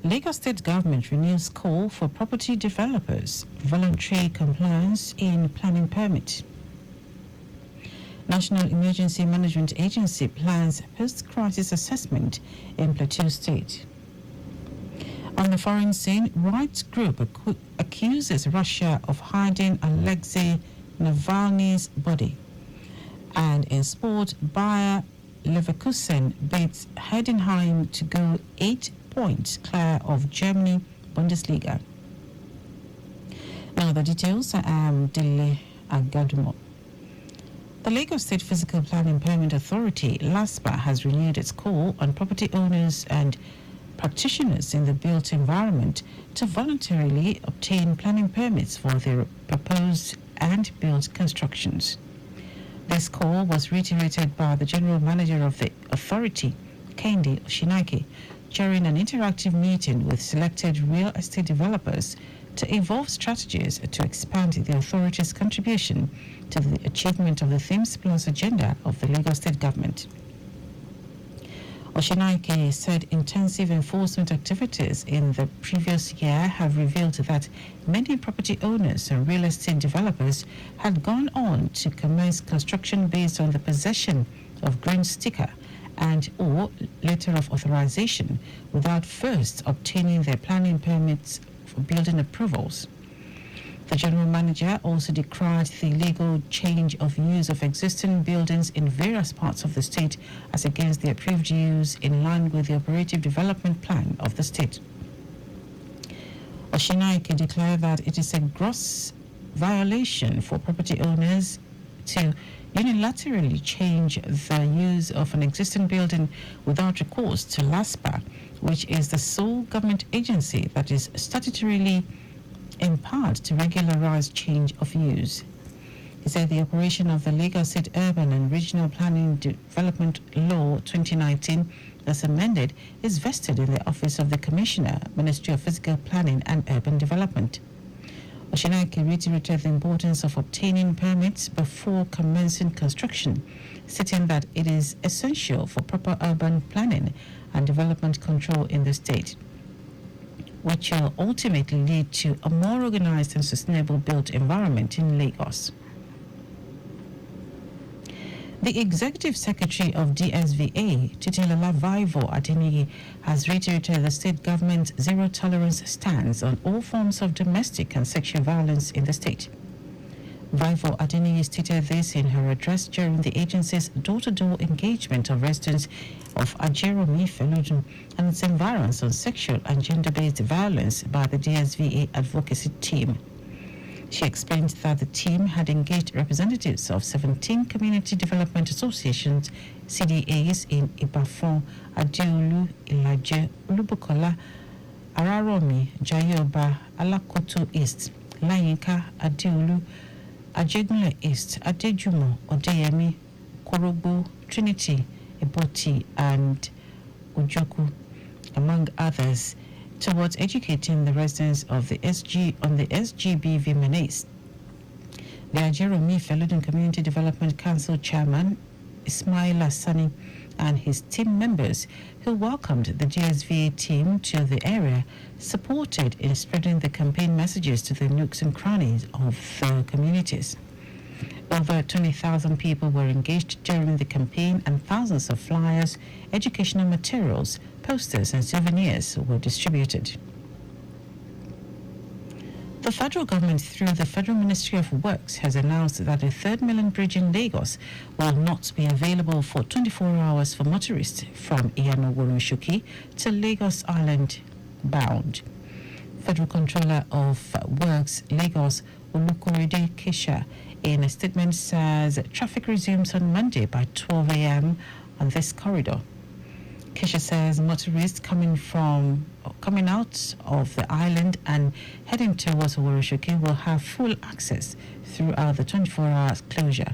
Lagos State Government renews call for property developers, voluntary compliance in planning permit. National Emergency Management Agency plans post-crisis assessment in Plateau State. On the foreign scene, rights group accuses Russia of hiding Alexei Navalny's body. And in sport, Bayer Leverkusen beats Heidenheim to go 8 points clear of Germany Bundesliga. Now the details. I am Dele Agadumo. The Lagos State Physical Planning Permit Authority, LASPA, has renewed its call on property owners and practitioners in the built environment to voluntarily obtain planning permits for their proposed and built constructions. This call was reiterated by the General Manager of the authority, Kendi Oshinake, during an interactive meeting with selected real estate developers to evolve strategies to expand the authority's contribution to the achievement of the Themes Plus agenda of the Lagos State Government. Oshinake said intensive enforcement activities in the previous year have revealed that many property owners and real estate developers had gone on to commence construction based on the possession of green sticker and or letter of authorization without first obtaining their planning permits for building approvals. The General Manager also decried the illegal change of use of existing buildings in various parts of the state as against the approved use in line with the operative development plan of the state. Oshinake declared that it is a gross violation for property owners to unilaterally change the use of an existing building without recourse to LASPA, which is the sole government agency that is statutorily empowered to regularize change of use. He said the operation of the Lagos State Urban and Regional Planning Development Law 2019, as amended, is vested in the Office of the Commissioner, Ministry of Physical Planning and Urban Development. Oshinake reiterated the importance of obtaining permits before commencing construction, stating that it is essential for proper urban planning and development control in the state, which will ultimately lead to a more organized and sustainable built environment in Lagos. The Executive Secretary of DSVA, Titilola Vaivo Adeniyi, has reiterated the state government's zero-tolerance stance on all forms of domestic and sexual violence in the state. Vaivo Adeniyi stated this in her address during the agency's door-to-door engagement of residents of Ajeromi Feludun and its environs on sexual and gender-based violence by the DSVA advocacy team. She explained that the team had engaged representatives of 17 community development associations, CDAs, in Ibafon, Adeolu, Ilaje, Ulubukola, Araromi, Jayoba, Alakoto East, Layinka, Adeolu, Ajegunle East, Adejumo, Odeyemi, Korogbo, Trinity, Eboti, and Ujoku, among others, towards educating the residents of the on the SGBV menace. The Ajeromi Feludun Community Development Council Chairman, Ismail Hassani, and his team members, who welcomed the GSVA team to the area, supported in spreading the campaign messages to the nooks and crannies of the communities. Over 20,000 people were engaged during the campaign, and thousands of flyers, educational materials, posters and souvenirs were distributed. The federal government, through the Federal Ministry of Works, has announced that the third mainland bridge in Lagos will not be available for 24 hours for motorists from Iyano-Woro-Shoki to Lagos Island bound. Federal Controller of Works, Lagos, Olukorede Kesha, in a statement says traffic resumes on Monday by 12 a.m. on this corridor. Kesha says motorists coming out of the island and heading towards Woro-Shoki will have full access throughout the 24 hours closure.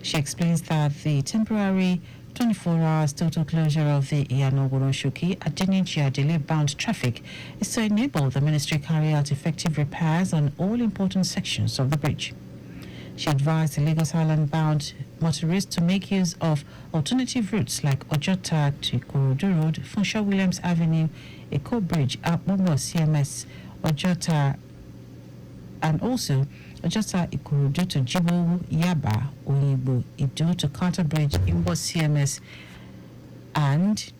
She explains that the temporary 24 hours total closure of the Iyano-Woro-Shoki Adeniji-Adele bound traffic is to enable the ministry carry out effective repairs on all important sections of the bridge. She advised the Lagos Island-bound motorists to make use of alternative routes like Ojota to Ikorodu Road, Funshaw Williams Avenue, Eko Bridge, Akbombo CMS, Ojota, and also Ojota Ikorodu to Jibo, Yaba, Oyigbo, Ido to Carter Bridge, Imbo CMS, and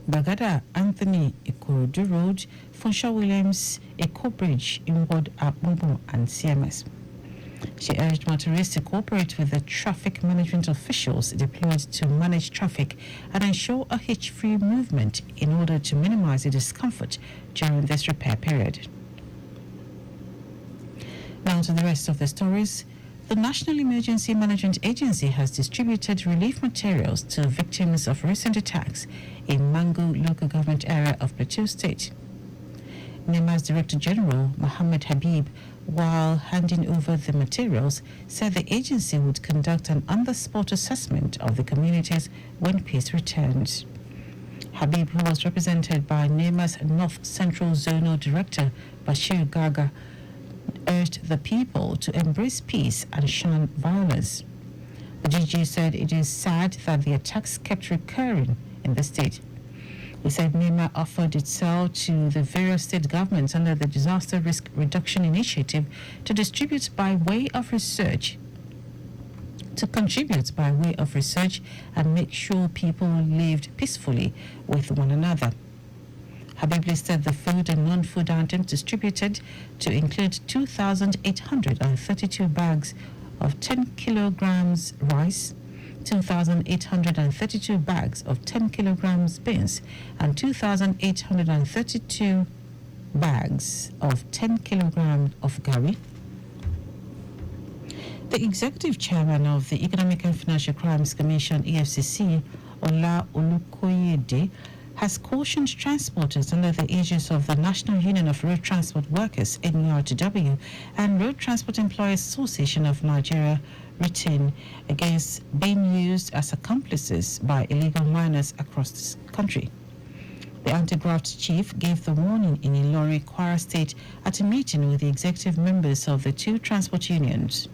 Bagada Anthony Ikorodu Road, Funshaw Williams, Eko Bridge, Imbo, Akbombo, and CMS. She urged motorists to cooperate with the traffic management officials deployed to manage traffic and ensure a hitch-free movement in order to minimize the discomfort during this repair period. Now to the rest of the stories. The National Emergency Management Agency has distributed relief materials to victims of recent attacks in Mangu local government area of Plateau State. NEMA's Director General, Mohammed Habib, while handing over the materials, said the agency would conduct an on-the-spot assessment of the communities when peace returns. Habib, who was represented by NEMA's North Central Zonal Director, Bashir Gaga, urged the people to embrace peace and shun violence. The DG said it is sad that the attacks kept recurring in the state. He said NEMA offered itself to the various state governments under the Disaster Risk Reduction Initiative to contribute by way of research and make sure people lived peacefully with one another. Habib listed the food and non-food items distributed to include 2,832 bags of 10 kilograms rice, 2,832 bags of 10 kilograms beans, and 2,832 bags of 10 kilograms of gari. The executive chairman of the Economic and Financial Crimes Commission, EFCC, Ola Olukoyede, has cautioned transporters under the aegis of the National Union of Road Transport Workers, NURTW, and Road Transport Employees Association of Nigeria, RITIN, against being used as accomplices by illegal miners across the country. The anti-graft chief gave the warning in Ilorin, Kwara State, at a meeting with the executive members of the two transport unions.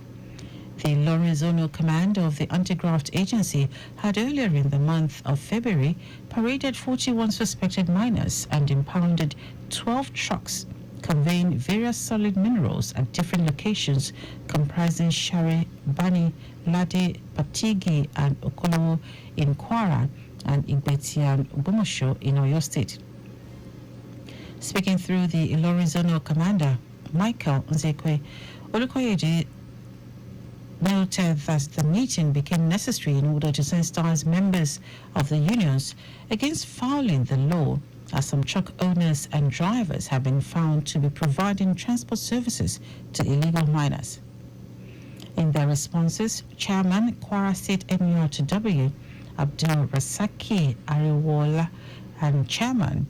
The Ilorin Zonal Command of the Anti-Graft Agency had earlier in the month of February paraded 41 suspected miners and impounded 12 trucks conveying various solid minerals at different locations comprising Share, Bani, Lade, Patigi and Okolowo in Kwara and Igbeti and Ogbomoso in Oyo State. Speaking through the Ilorin Zonal Commander, Michael Nzekwe, Olukoyede noted that the meeting became necessary in order to sensitize members of the unions against fouling the law, as some truck owners and drivers have been found to be providing transport services to illegal miners. In their responses, Chairman Kwara State NURTW Abdul Rasaki Ariwola and Chairman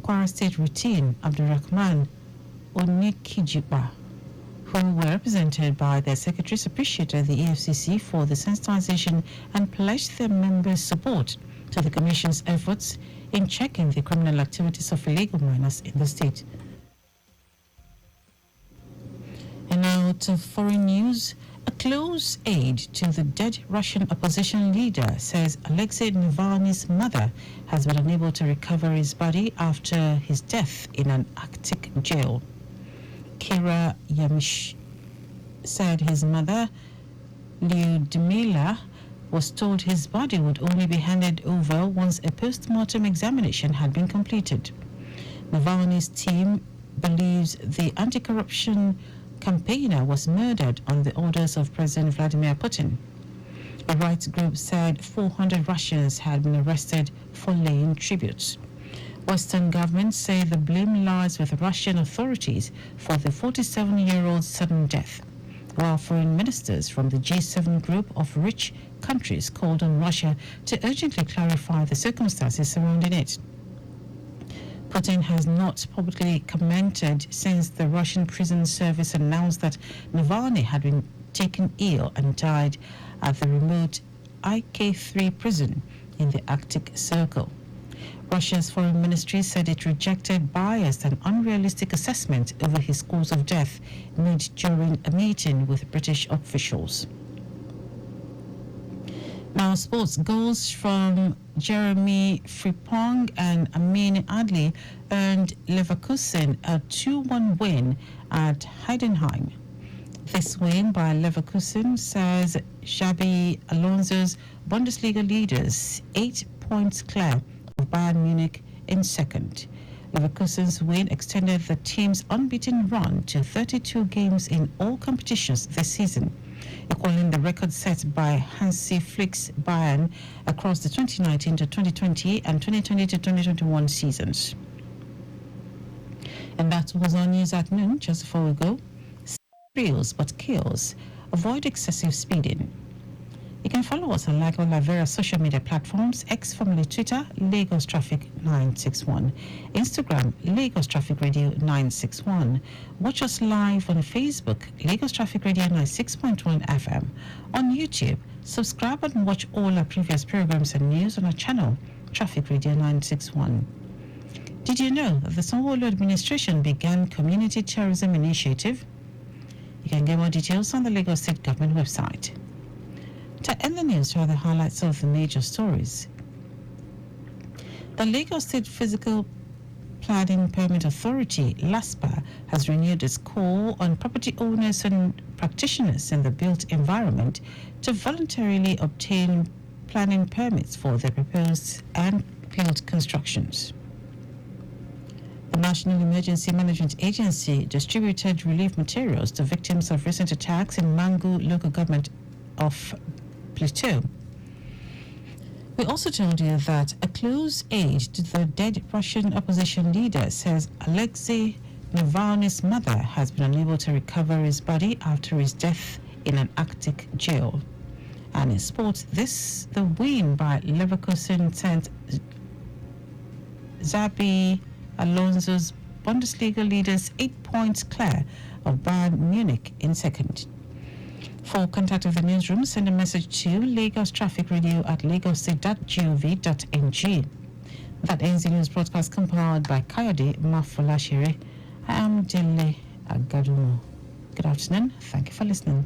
Kwara State Routine Abdulrahman Onikijiba, who were represented by their secretaries, appreciated the EFCC for the sensitization and pledged their members' support to the Commission's efforts in checking the criminal activities of illegal miners in the state. And now to foreign news. A close aide to the dead Russian opposition leader says Alexei Navalny's mother has been unable to recover his body after his death in an Arctic jail. Kira Yamish said his mother, Lyudmila, was told his body would only be handed over once a post-mortem examination had been completed. Navalny's team believes the anti-corruption campaigner was murdered on the orders of President Vladimir Putin. The rights group said 400 Russians had been arrested for laying tributes. Western governments say the blame lies with Russian authorities for the 47-year-old's sudden death, while foreign ministers from the G7 group of rich countries called on Russia to urgently clarify the circumstances surrounding it. Putin has not publicly commented since the Russian prison service announced that Navalny had been taken ill and died at the remote IK3 prison in the Arctic Circle. Russia's foreign ministry said it rejected biased and unrealistic assessment over his cause of death made during a meeting with British officials. Now, sports goals from Jeremy Frimpong and Amin Adli earned Leverkusen a 2-1 win at Heidenheim. This win by Leverkusen says Xabi Alonso's Bundesliga leaders 8 points clear of Bayern Munich in second. Leverkusen's win extended the team's unbeaten run to 32 games in all competitions this season, equaling the record set by Hansi Flick's Bayern across the 2019 to 2020 and 2020 to 2021 seasons. And that was our news at noon. Just before we go, thrills but kills. Avoid excessive speeding. You can follow us on like all our various social media platforms: X, formerly Twitter, Lagos Traffic 961, Instagram, Lagos Traffic Radio 961. Watch us live on Facebook, Lagos Traffic Radio 96.1 FM. On YouTube, subscribe and watch all our previous programs and news on our channel, Traffic Radio 961. Did you know that the Sanwo-Olu administration began Community Tourism Initiative? You can get more details on the Lagos State Government website. To end the news, here are the highlights of the major stories. The Lagos State Physical Planning Permit Authority, LASPA, has renewed its call on property owners and practitioners in the built environment to voluntarily obtain planning permits for their proposed and built constructions. The National Emergency Management Agency distributed relief materials to victims of recent attacks in Mangu local government of Plateau. We also told you that a close aide to the dead Russian opposition leader says Alexei Navalny's mother has been unable to recover his body after his death in an Arctic jail. And in sports, the win by Leverkusen sent Xabi Alonso's Bundesliga leaders 8 points clear of Bayern Munich in second. For contact of the newsroom, send a message to Lagos Traffic Radio at lagos.gov.ng. That ends the news broadcast compiled by Kayode Mafolashire. I am Dele Agadumo. Good afternoon. Thank you for listening.